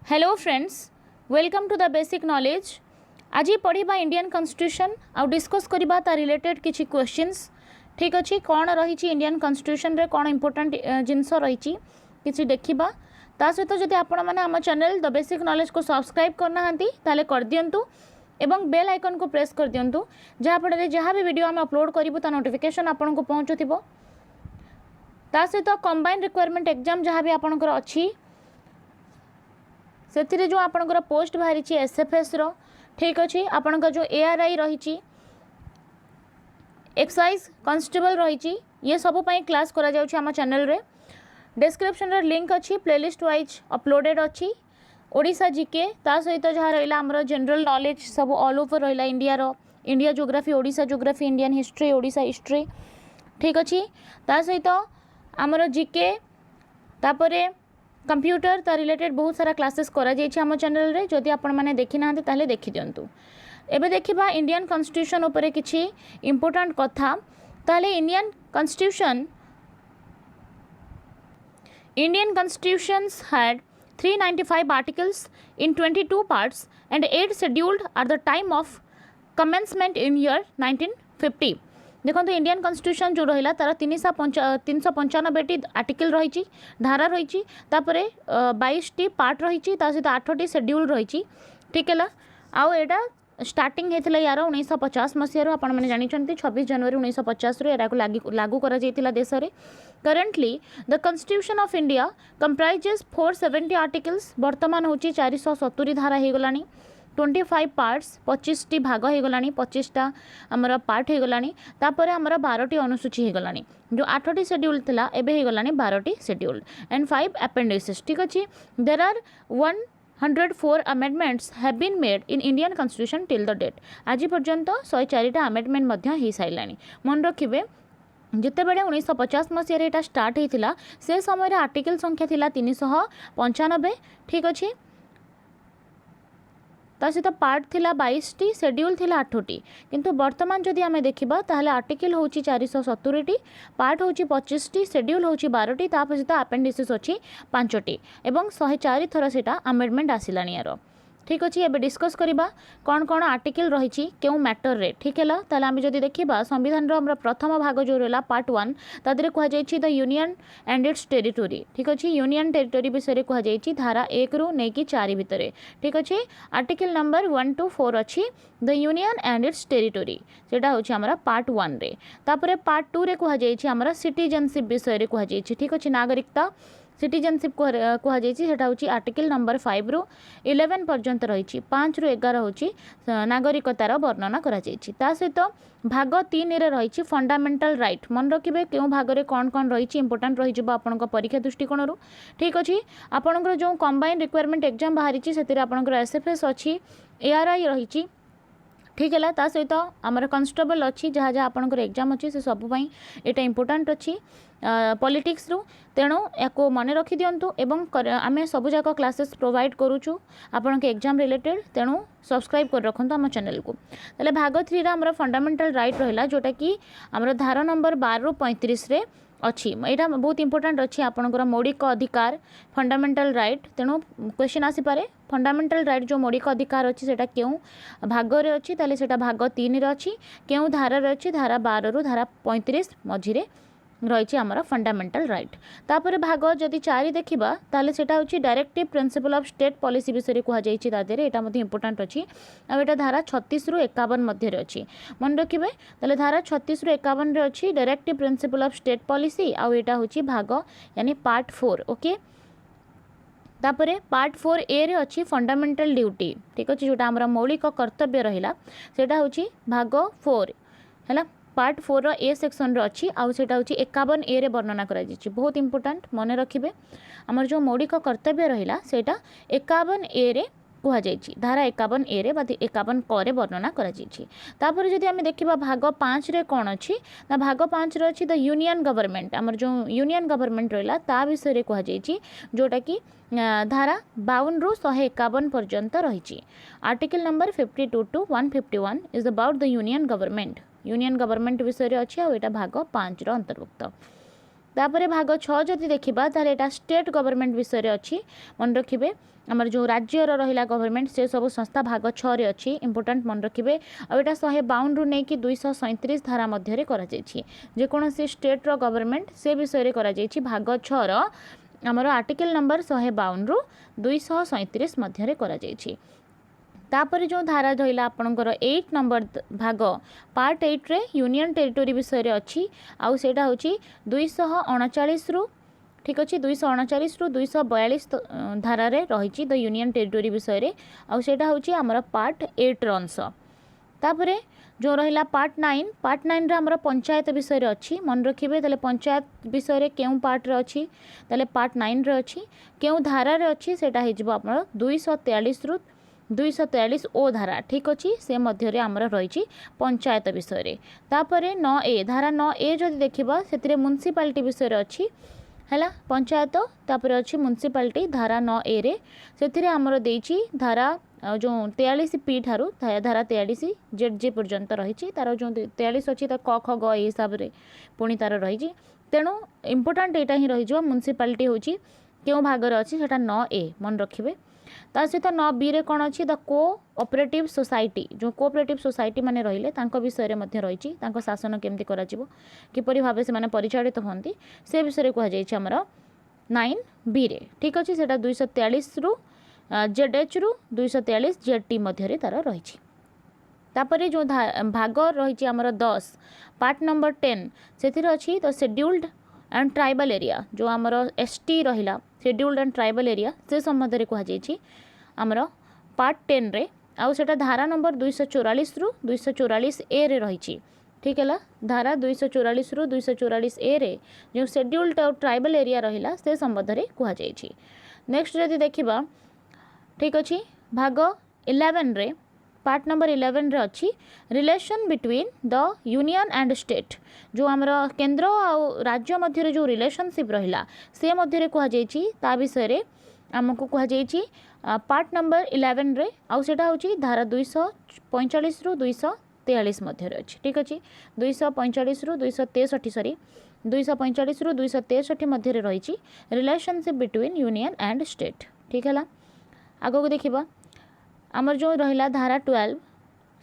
Hello friends, welcome to the basic knowledge. आज पढ़ा Indian constitution आउ डिस्कस करबा ता रिलेटेड किछि क्वेश्चंस। ठीक अच्छे कौन रही इंडियन कॉन्स्टिट्यूशन रे कौन इंपोर्टेंट जिनस रही किछि देखिबा। ता सहित जदि आपण माने हम चैनल द बेसिक नॉलेज को सब्सक्राइब करना हांती ताले कर दियंतु एवं बेल आइकन को प्रेस कर दियंतु जहाँ फल जहाँ भी वीडियो हम अपलोड करूँ ता नोटिफिकेशन आपन को पहुँचुथिबो। ता सहित कंबाइंड रिक्वायरमेंट एग्जाम जहाँ भी आपनकर अच्छी से जो आपंकर पोस्ट बाहरी एसएफएस रो ठीक अच्छे आपंकर जो एआरआई रही एक्साइज कांस्टेबल रही ये सब क्लास करा जाउछि आम चैनल रे। डिस्क्रिप्शन रे लिंक अच्छी प्लेलिस्ट वाइज अपलोडेड अच्छी ओडिशा जीके ता सहित जहाँ रहा आमर जनरल नॉलेज सब ऑल ओवर रहा India geography Odisha geography Indian history Odisha history ठीक अच्छे ता सहित आमर जीके तापरे कंप्यूटर ता रिलेटेड बहुत सारा क्लासेस करा जाइछि आम चैनल रे। जदि आपण माने देखि नांते ताले देखि दियंतु। एबे देखिबा इंडियन कॉन्स्टिट्यूशन उपरे किछि इंपोर्टेंट कथा। ताले Indian constitutions had 395 articles in 22 parts and 8 scheduled at the time of commencement in year 1950। देखो इंडियन कॉन्स्टिट्यूशन जो रहा तार 395 आर्टिकल रही धारा रही 22 पार्ट रही सहित 8 शेड्यूल रही ठीक है। आउ एटा स्टार्टिंग होता यार 1950 मसीह आप जानते 26 जनवरी 1950 लागू करा देश में। Currently the constitution of India comprises 470 articles बर्तमान हूँ 470 धारा हो गलानी 25 पार्ट्स 25 टी भाग हो गलानी 25टा आमर पार्ट हो गलानी तापर आमर 12टी अनुसूची हो गलानी जो 8टी शेड्यूल थिला एबे हो गलानी 12टी शेड्यूल एंड 5 अपेंडिसेस ठीक अच्छे। There are 104 amendments have been made in Indian constitution till the date. आज पर्यंत 104टा अमेंडमेंट मध्य हो सारानी। मन रखिए जितेबले 1950 मसीह यहाँ स्टार्ट होता से समय आर्टिकल संख्या थिला 395 ठीक अच्छे ता सहित पार्ट थिला 22टी शेड्यूल थिला 8टी किंतु वर्तमान जदि आमे देखिबा ताहले आर्टिकल होची 470टी पार्ट होची 25टी शेड्यूल होची 12टी ता सहित अपेंडिसेस अछि 5टी एवं 104 थर सेटा अमेंडमेंट आसिलानी यार ठीक अच्छे। एबे डिस्कस करिबा कौन कौन आर्टिकल रही क्यों मैटर रे ठीक है। ताहले आमे जदि देखिबा संविधान रो प्रथम भाग जो रहला पार्ट 1 तादरे कहा जायछि the union and its territory ठीक अच्छे। यूनियन टेरिटोरी विषय कहा जायछि धारा 1 रु नेकी 4 भितरे ठीक अच्छे। आर्टिकल नंबर 1 to 4 अच्छी the union and its territory सेटा होछि हमरा पार्ट 1 रे। तापरे पार्ट 2 रे कहा जायछि हमरा सिटीजनशिप विषय कहा जायछि ठीक अच्छे। नागरिकता सिटीजनशिप कहा जायछि आर्टिकल नंबर 5 रु 11 पर्यंत रही 5 रु 11 होछि नागरिकतार वर्णना करा जायछि। ता सहित भाग 3 रे रही फंडामेंटल राइट मन रखिए क्यों भाग में कौन कौन रही इंपोर्टेंट रही आपण परीक्षा दृष्टिकोण ठीक अच्छे। आपंकर जो कंबाइंड रिक्वायरमेंट एग्जाम बाहरी से एसएफएस अच्छी एआरआई रही ठीक है। ता सहित आमर कांस्टेबल अच्छी जहाँ जहाँ आपंकर एग्जाम अच्छी से सब यहाँ इंपोर्टेंट अच्छी पॉलिटिक्स रु तेणु या मन रखी दिंतु एवं आम सबूक क्लासेस प्रोवाइड करुचु आपण के एग्जाम रिलेटेड तेणु सब्सक्राइब कर रखु आम चैनल को। तेल भाग 3 आमर फंडामेंटल राइट रहा जोटा कि आमर धारा नंबर 12 रु 35 रे अच्छी यहाँ बहुत इंपोर्टेंट अच्छी आपंकर मौलिक अधिकार फंडामेंटल राइट तेणु क्वेश्चन आसीपे फंडामेंटल राइट जो मौलिक अधिकार अच्छी से क्यों भाग रे अच्छी ताले सेटा भाग 3 रे अच्छी क्यों धारा रे अच्छी धारा 12 रु धारा 35 मझिरे रही आमर फंडामेंटल राइट। तापर भाग जदि 4 देखा ताले सेटा होची directive principle of state policy विषय कह जायछि तादेरे एटा मध्ये इंपोर्टेंट अच्छी आ एटा धारा 36 रु 51 मध्य रे अच्छी मन रखिबे। ताले धारा 36 रु 51 रे अच्छी directive principle of state policy आ एटा होची भाग यानी पार्ट 4 ओके। तापरे पार्ट 4 ए रे अच्छी फंडामेंटल ड्यूटी ठीक अच्छे जोटा आमर मौलिक कर्तव्य रहिला सेटा होची भाग 4 हैला पार्ट 4 रो ए सेक्शन रो अच्छी आउ सेटा होची 51 ए रे वर्णना करा जायछि बहुत इंपोर्टेंट मन रखिबे। आमर जो मौलिक कर्तव्य रहिला सेटा 51 ए रे कह जायछि धारा 51 ए रे 51 क रे वर्णना करा जायछि। तापर जदि आमे देखिबा भाग 5 रे कोन अछि ना भाग 5 रे अछि द यूनियन गवर्नमेंट आमर जो यूनियन गवर्नमेंट रहिला ता विषय रे कह जायछि जोटा कि धारा 52 रु 151 पर्यंत रही। Article number 52 to 151 is about the union government विषय अच्छी आ भाग 5 अंतर्भुक्त। तापर भाग 6 जदि देखा ताले एटा स्टेट गवर्नमेंट विषय रे अच्छी मन रखिए आमर जो राज्य रहा गवर्नमेंट से सब संस्था भाग 6 रे अच्छी इंपोर्टेंट मन रखिए आटा 152 रु नहीं कि 237 धारा मध्य जेकोसी स्टेट रो गवर्नमेंट से विषय रे करा जायछि भाग 6 रो आमर आर्टिकल नंबर 152 रु 237 मध्य करा जायछि। तापर जो धारा रहा आपणकर 8 नंबर भाग पार्ट 8 रे यूनियन टेरिटोरी विषय रे अच्छी आउ सेटा होची 239 रु ठीक अच्छे 239 रु 242 धारा रे रही द यूनियन टेरिटोरी विषय रे आउ सेटा होची आमर पार्ट 8 रो अंश। तापर जो रहा पार्ट 9 रे आमर पंचायत विषय रे अच्छी मन रखिए ताले पंचायत विषय रे केउ पार्ट रे अच्छी ताले पार्ट 9 रे अच्छी केउ धारा रे अच्छी सेटा हे जिवो आमर 243 रु 243 ओ धारा ठीक अच्छी से मध्य आमर रही पंचायत विषय रे। तापर 9A धारा 9A जदि देखा से म्युनिसिपालिटी विषय अच्छी है पंचायत तापर अच्छी म्युनिसिपालिटी धारा 9A रे से आमर देछि धारा जो 43 ठारू धारा 43 जेड पर्यंत रही तार जो 43 अच्छी क ख ग हिसाब से पुणी तार रही तेणु इम्पोर्टाट यहाँ ही रही म्युनिसिपालिटी हूँ क्यों भागर अच्छी सेटा 9A मन रखिए। ता सहित 9B रे कौन अच्छी द कोऑपरेटिव सोसाइटी जो कोऑपरेटिव सोसाइटी माने रहिले तांको विषय में रही शासन केमती करा किपरि भाव से माने परिचालित होती से विषय कह जाइए आमर 9B रे ठीक अच्छे से 243 रु जेड रु 243 जेड मध्य तार रही। तापर जो भाग रही आमर 10 पार्ट नंबर 10 से अच्छी the scheduled and tribal area जो आमर ST रहा शेड्यूल्ड एंड ट्राइबल एरिया से संबंध में कहुई आमर पार्ट 10 रे आउ सेटा धारा नंबर 244 रु 244A रे रही ठीक है धारा 244 रु 244A रे जो शेड्यूल्ड और ट्राइबल एरिया रहा से संबंध में कहुई। नेक्स्ट जदि देखा ठीक अच्छे भाग 11 रे पार्ट नंबर 11 रे अच्छी relation between the union and state जो आमर केंद्र आ राज्य मध्य जो रिलेशनशिप रहा से मध्य कहुई ता विषय आमको कहुई पार्ट नंबर 11 रे आउ सेटा होची धारा 245 रु 243 मध्य अच्छी ठीक अच्छे 245 रु 263 सॉरी 245 रु 263 मध्य रही relationship between union and state ठीक है। आगो को देखिबा आमर जो रहा धारा 12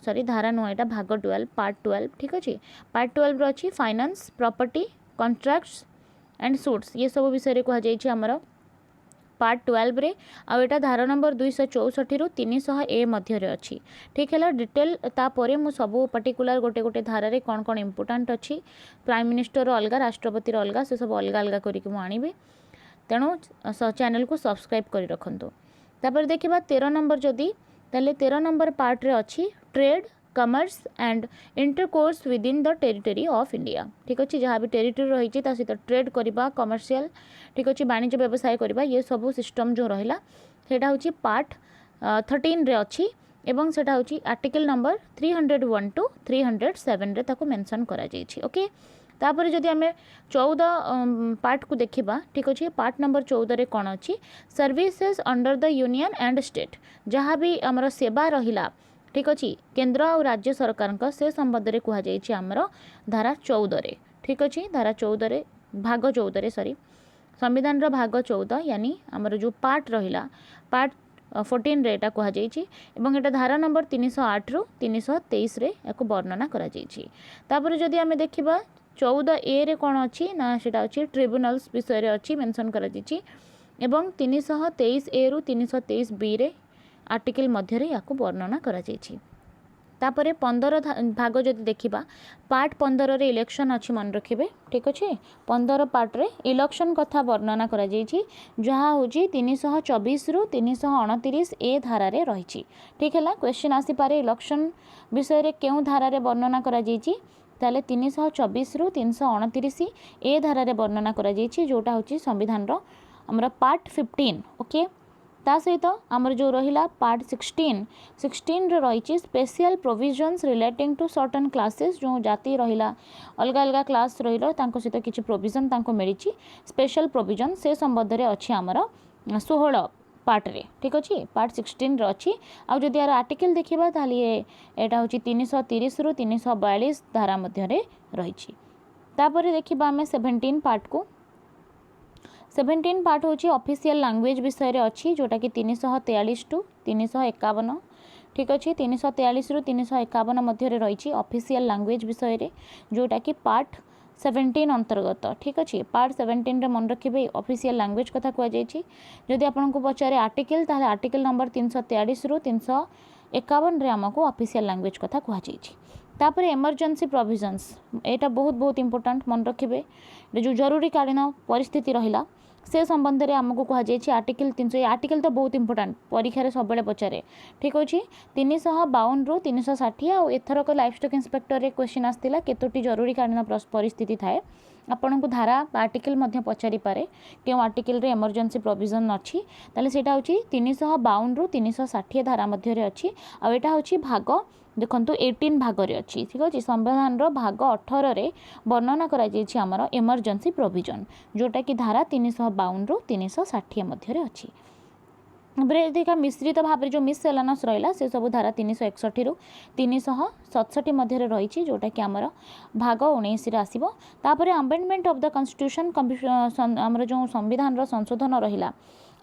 सॉरी धारा नुह यहाँ भाग 12 पार्ट 12 ठीक अच्छे पार्ट 12 अच्छी finance property contracts and suits ये सब विषय कहुई आमर पार्ट 12 रे आ एटा धारा नंबर 264 रु 300A मध्य अच्छी ठीक है डिटेल तापर मु सब पर्टिकुलर गोटे गोटे धारा रे कौन कौन इंपोर्टाट अच्छी प्राइम मिनिस्टर अलग राष्ट्रपति अलग से सब अलग अलग करके मुझे तेणु चैनल को सब्सक्राइब कर रखु। तापर देखा 13 नंबर जदि ताले 13 नंबर पार्ट रे अच्छी trade commerce and intercourse with in the territory of India ठीक अच्छे जहाँ भी टेरिटरी रही सहित ट्रेड करवा कमर्शियल ठीक अच्छे वाणिज्य व्यवसाय करवा ये सब सिस्टम जो रहा सेटा हूँ पार्ट 13 रे अच्छी एवं सेटा हूँ आर्टिकल नंबर 301 टू 307 रे ताको मेंशन करा जायछि ओके। तापर जदि आम 14 पार्ट को देखा ठीक अच्छे पार्ट नंबर 14 रे कौन अच्छी services under the union and state जहाँ भी आमर सेवा रहिला ठीक अच्छे केंद्र और राज्य सरकार का से संबंध में कहुई आमर धारा 14 रे ठीक अच्छे धारा 14 रे भाग 14 रे सॉरी संविधान रो भाग 14 यानी आमर जो पार्ट रहिला पार्ट 14 रे एटा कहुई एवं एटा धारा नंबर 308 रु 323 रे याको वर्णना करा जायछि। तापर जदि आमे देखिबा 14A रे कौन अच्छी ना सेटा अच्छी ट्रिब्यूनल्स विषय अच्छी मेंशन करा जायछि एवं 323A रु 323B रे आर्टिकल मध्य याको वर्णना करा जायछि। तापर 15 भाग जदि देखिबा पार्ट 15 रे इलेक्शन अच्छी मन रखिबे ठीक अच्छे 15 पार्ट रे इलेक्शन कथा वर्णना करा जायछि जहाँ हूँ 324 रु 329A धारा रे रही ठीक है। क्वेश्चन आसी पारे इलेक्शन विषय रे केउ धारा रे वर्णना करा जायछि ताले 324 रु 329A धारा रे वर्णना करा जायछि जोटा हूँ संविधान रो हमर पार्ट 15 ओके। ता सहित आमर जो रहिला पार्ट 16 रे रही special provisions relating to certain classes जो जाति रहिला अलग अलग क्लास रहिला तांको सहित किछि प्रोविजन तांको मिलिछि स्पेशल प्रोविजन से संबंध रे अछि आमर 16 पार्ट रे ठीक अच्छे पार्ट 16 रे अच्छी आउ जदि यार आर्टिकल देखिबा ताली एटा होछि 330 रु 342 धारा मध्य रे रही। तापर देखिबा आमे 17 पार्ट को 17 पार्ट होची ऑफिशियल लैंग्वेज विषय रे अछि जोटा कि 343 टू 351 ठीक अच्छे 343 रु 351 मध्य रही ऑफिशियल लैंग्वेज विषय रे जोटा कि पार्ट 17 अंतर्गत ठीक अच्छे पार्ट 17 रे मन रखिए ऑफिशियल लैंग्वेज कथा कहुई जदि आपको पचारे आर्टिकल ताहले आर्टिकल नंबर 343 रु 351 रे आमको ऑफिशियल लैंग्वेज कथा कहुई तापर इमरजेंसी प्रोविजन्स एटा बहुत बहुत इंपोर्टेंट मन रखिए जो जरूरीकालीन परिस्थिति रहिला से संबंध में आमको कहुई आर्टिकल 300 आर्टिकल तो बहुत इंपोर्टेंट परीक्षा सब पचारे ठीक अच्छे 352 रु 360 आउ एथरक लाइफस्टॉक इंस्पेक्टर रे क्वेश्चन आसला केतोटी जरूरीकालीन परिस्थिति थाए आपन को धारा आर्टिकल पचारि पारे क्यों आर्टिकल रे इमरजेंसी प्रोविजन अच्छी ताले सेटा होची 352 रु 360 धारा मध्य अच्छी आ एटा होची भाग देखंतु 18 भाग रे अच्छी ठीक अच्छे संविधान रो भाग 18 रे वर्णना करा जायछि हमर इमरजेंसी प्रोविजन जोटा कि धारा 352 रु 360 मध्य अच्छी देखा मिश्रित भाव में जो मिससेलेनस रहा से सब धारा 361 रु 367 मध्य रही जोटा कि आमर भाग 19 आसो तापर अमेंडमेंट ऑफ द कॉन्स्टिट्यूशन आमर जो संविधान संशोधन रहा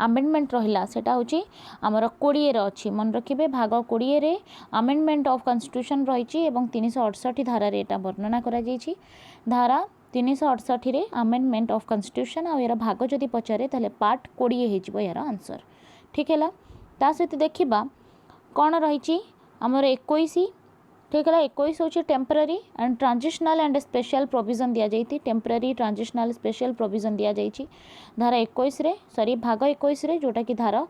अमेंडमेंट रहा सेटा होची आमर 20 अच्छी मन रखिए भाग 20 रे अमेंडमेंट ऑफ कॉन्स्टिट्यूशन रही 368 धारा एटा वर्णना करा जायछि धारा 368 रे अमेंडमेंट ऑफ कॉन्स्टिट्यूशन आ यार भाग जदि पचारे ताले पार्ट 20 हो यार आंसर ठीक है ता सहित देखा कौन रही आमर 21 ठीक है 21 हूँ temporary and transitional and special provision दि जाती टेम्पररी ट्रांजिशनल स्पेशल प्रोविजन दि जाती धारा 21 रे सॉरी भाग 21 रे जोटा कि धारा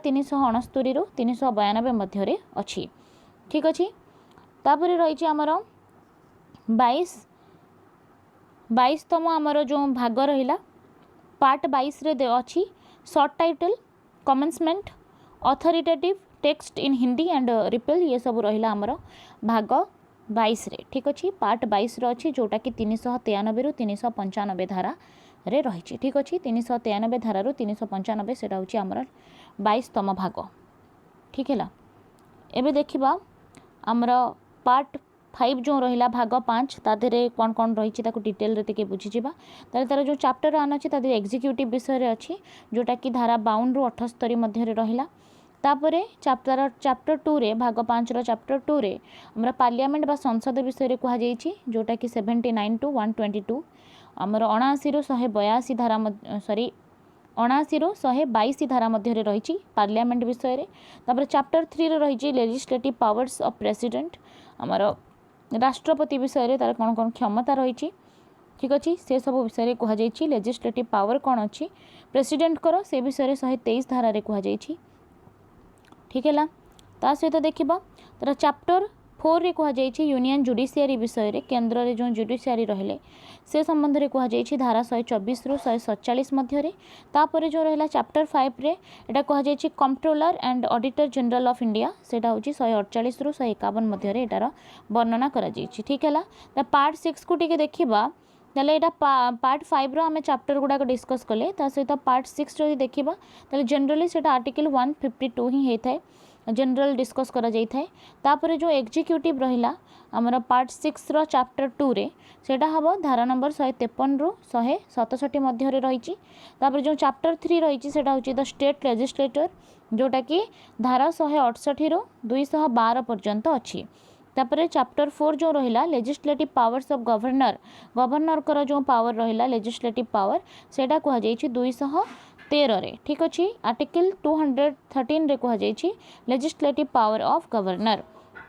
369 रु 392 मध्य अच्छी ठीक अच्छे तापर रही आमर 22तम आमर जो भाग रहा पार्ट 22 रे अच्छी short title commencement authoritative text in Hindi and repel ये सब रहा आमर भाग 22 रे ठीक अच्छे पार्ट 22 रो अच्छी जोटा कि 393 रु 395 धारा रे रही ठीक अच्छे 393 धारा रु 395 से हूँ आमर 22तम भाग ठीक है एबे देखिबा आमर पार्ट 5 जो रहा भाग 5 तादेरे कौन कौन रही डिटेल रे बुझीजा तार जो चैप्टर आन अच्छी तादेरे एग्जीक्यूटिव विषय अच्छी जोटा कि धारा 52 रु 78 मध्य रहा तापरे चैप्टर 2 रे भाग 5 रो चैप्टर 2 रे हमरा पार्लियामेंट बा संसद विषय रे कहा जायछि जोटा कि 79 टू 122 हमर 79 रु 182 धारा सॉरी 79 रु 122 धारा मध्य रही पार्लियामेंट विषय रे तापर चैप्टर 3 रे रही लेजिस्लेटिव पावर्स ऑफ प्रेसिडेंट हमर राष्ट्रपति विषय रे तार कौन कौन क्षमता रही ठीक अच्छे से सब विषय कह जायछि लेजिस्लेटिव पावर कौन अच्छी प्रेसिडेंट कर से विषय 123 धारा रे कह जायछि ठीक है ता सहित देखा तार चैप्टर 4 रे कह जायछि यूनियन जुडिशियरी विषय रे केंद्र रे जो जुडिशियरी रहिले से संबंध रे कह जायछि धारा 124 रु 147 मध्य रे तापर जो रहला चैप्टर 5 रे एटा कह जायछि controller and auditor general of India सेटा होछि 148 रु 151 मध्य रे एटार वर्णना करा जायछि ठीक है ता पार्ट 6 को टिके देखिबा ताले एटा पार्ट 5 रो आमे चैप्टर गुडा को डिस्कस कले ता सहित पार्ट 6 जदि देखिबा ताले जनरली सेटा आर्टिकल 152 ही हेथाय जनरल डिस्कस करा जाई थाए तापर जो एग्जीक्यूटिव रहिला हमर पार्ट 6 रो चैप्टर 2 रे सेटा हबो धारा नंबर 153 रु 167 मध्य रे रहिछि तापर जो चैप्टर 3 रहिछि सेटा होछि द स्टेट लेजिस्लेटर जोटा कि धारा 168 रु 212 पर्यंत अछि तापर चैप्टर 4 जो रहिला लेजिस्लेटिव पावर्स ऑफ गवर्नर कर जो पावर रहिला लेजिस्लेटिव पावर सेटा कह जायछि 213 रे ठीक अच्छे आर्टिकल 213 रे कह जायछि लेजिस्लेटिव पावर ऑफ गवर्नर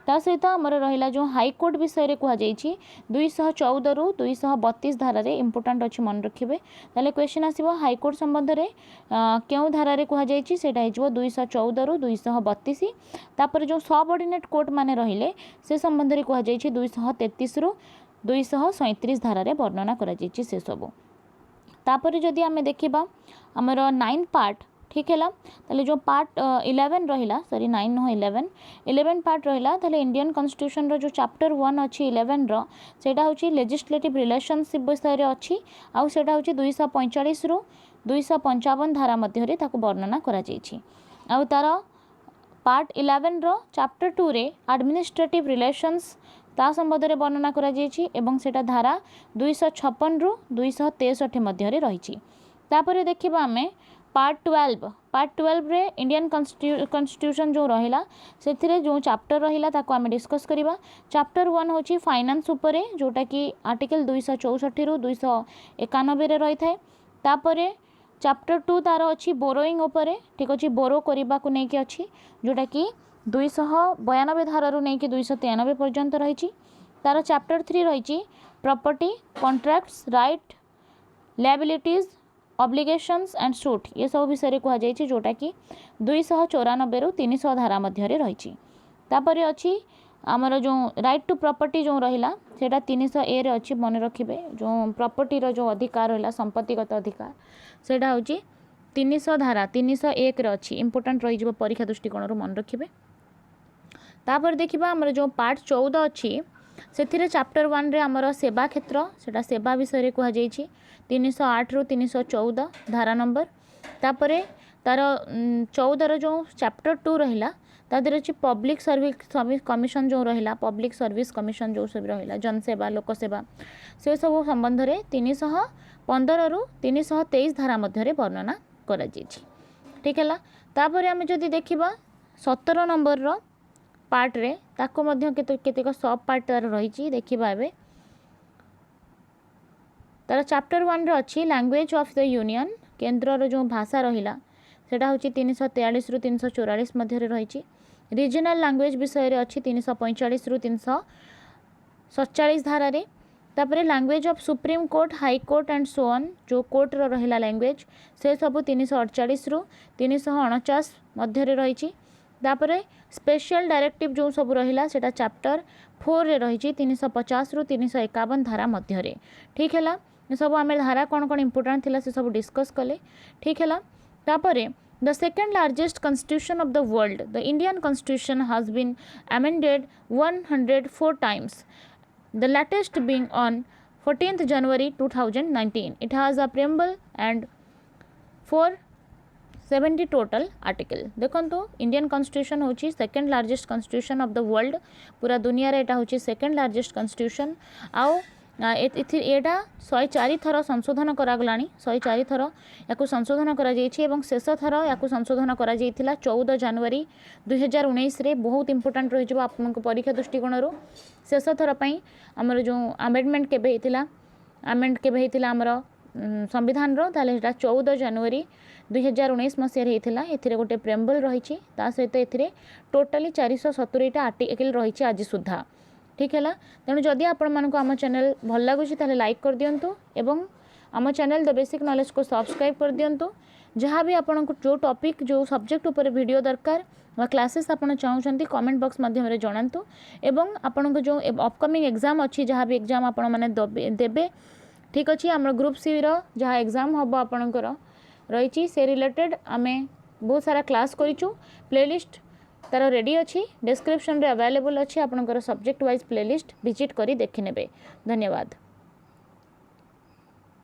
ता सहित आमर रहिला जो हाईकोर्ट विषय रे कह जायछि 214 रु 232 धारा रे इंपोर्टेंट अछि मन रखिबे ताले क्वेश्चन आसीबो हाईकोर्ट संबंध रे केउ धारा रे कह जायछि सेटा हिजबो 214 रु 232 तापर जो सबऑर्डिनेट कोर्ट माने रहिले से संबंध रे कह जायछि 233 रु 237 धारा रे वर्णना करा जायछि से सब तापर जदि आमे देखिबा हमर 9 पार्ट ठीक है ताले जो पार्ट 11 रहिला सॉरी 9 नो 11 पार्ट रहिला ताले इंडियन कॉन्स्टिट्यूशन रो जो चैप्टर 1 अछि 11 रो सेटा होछि लेजिस्लेटिव रिलेशनशिप विषय रे अछि आउ सेटा होछि 245 रु 255 धारा मध्य रे ताको वर्णना करा जायछि आउ तार पार्ट 11 रो चैप्टर 2 रे एडमिनिस्ट्रेटिव रिलेशंस ता संबंध रे वर्णना करा जायछि एवं सेटा धारा 256 रु 263 मध्य रे रहिछि तापर देखिबा आमे पार्ट 12 रे इंडियन कॉन्स्टिट्यूशन जो रहिला सेथिरे जो चैप्टर रहिला ताको आमे डिस्कस करिबा। चैप्टर 1 होची फाइनेंस उपरे जोटा कि आर्टिकल 264 रु 291 रे रही थाए। तापरे चैप्टर 2 तार अच्छी बोरोइंग उपरे, ठीक अच्छे बोरो करने को लेकिन अच्छी जोटा कि 292 धारा रू नहीं कि 293 पर्यंत रही। तार चैप्टर 3 रही property contracts right liabilities obligations and suit ये सब विषय कहुई जोटा कि 294 रु 300 धारा मध्य रही। तापर अच्छी आमर जो राइट टू प्रॉपर्टी जो रहा सेटा 300 ए रे अच्छी मन रखिए। जो प्रॉपर्टी रो जो अधिकार रहा संपत्तिगत अधिकार सेटा हूँ 300 धारा 301 रे अच्छी इंपोर्टेंट रही परीक्षा दृष्टिकोण मन रखिए। तापर देखिबा आमर जो पार्ट 14 अच्छी से चैप्टर 1 रे आमर सेवा क्षेत्र सेटा सेवा विषय कहुई 308 रु 314 धारा नंबर। तापरे तार 14 रो जो चैप्टर 2 रहिला तादर अच्छी पब्लिक सर्विस कमिशन जो रहिला पब्लिक सर्विस कमिशन जो सब रहिला जनसेवा लोकसेवा से सब संबंध में 315 रु 323 धारा मध्य वर्णना करा जायछि। ठीक है। तापर आम जदि देखिबा 17 नंबर रो पार्ट रे ताको मध्य केतेक सब पार्ट तार रही देखिबा एबे। तार चैप्टर 1 रे अच्छी लैंग्वेज ऑफ द यूनियन केंद्र रो जो भाषा रहिला सेटा होची 343 रु 344 मध्य रही। रीजनल लैंग्वेज विषय रे अच्छी 345 रु 347 धारा रे। तापर language of supreme court high court and so on जो कोर्ट रो रहिला लैंग्वेज से सब 348 रु 349 मध्य रही। तापर स्पेशल डायरेक्टिव जो सब रहिला सेटा चैप्टर 4 रे रही 350 रु 351 धारा मध्य रे। ठीक है। सब आम धारा कौन कौन इंपोर्टेंट थिला से सब डिस्कस कले। ठीक है। तापर the second largest constitution of the world the Indian constitution has been amended 104 times the latest being on 14th January 2019 it has a preamble and 470 total article. देखो इंडियन कॉन्स्टिट्यूशन होची second largest constitution of the world पूरा दुनिया रे एटा होची second largest constitution. आउ एटा 104 थर संशोधन करागलानी 104 थर या संशोधन करा जायछि एवं शेष थर या संशोधन करा जायथिला 14 जनवरी 2019 रे। बहुत इंपोर्टेंट रही आपनको परीक्षा दृष्टिकोण शेष थर पई हमर जो अमेंडमेंट केबे हेतिला अमेंड केबे हेतिला हमर संविधान रो ताले एटा 14 जनवरी 2019 मसिया हेतिला। एथिरे गोटे प्रेम्बल रही ता सहित एथिरे टोटली 470 टा आर्टिकल रही आज सुधा। ठीक है। तेणु जदि आपण मानक आम चैनल भल लगुच ताले लाइक कर दियंतु एवं आम चैनल द बेसिक नॉलेज को सब्सक्राइब कर दियंतु। जहाँ भी आपन जो टॉपिक जो सब्जेक्ट ऊपर वीडियो दरकार वा क्लासेस आपन चाहूछंती कमेंट बॉक्स माध्यम रे जणांतु एवं आपन को जो अपकमिंग एग्जाम अच्छी जहाँ भी एग्जाम आपण माने देबे। ठीक अच्छे। आम ग्रुप सी रो जहाँ एग्जाम हम आपणकर रही से रिलेटेड आमे बहुत सारा क्लास करिचु। प्लेलिस्ट तार रेडी अच्छी डिस्क्रिप्शन रे अवेलेबल अच्छी आपनकर सब्जेक्ट वाइज प्लेलिस्ट विजिट करी देखि नेबे। धन्यवाद।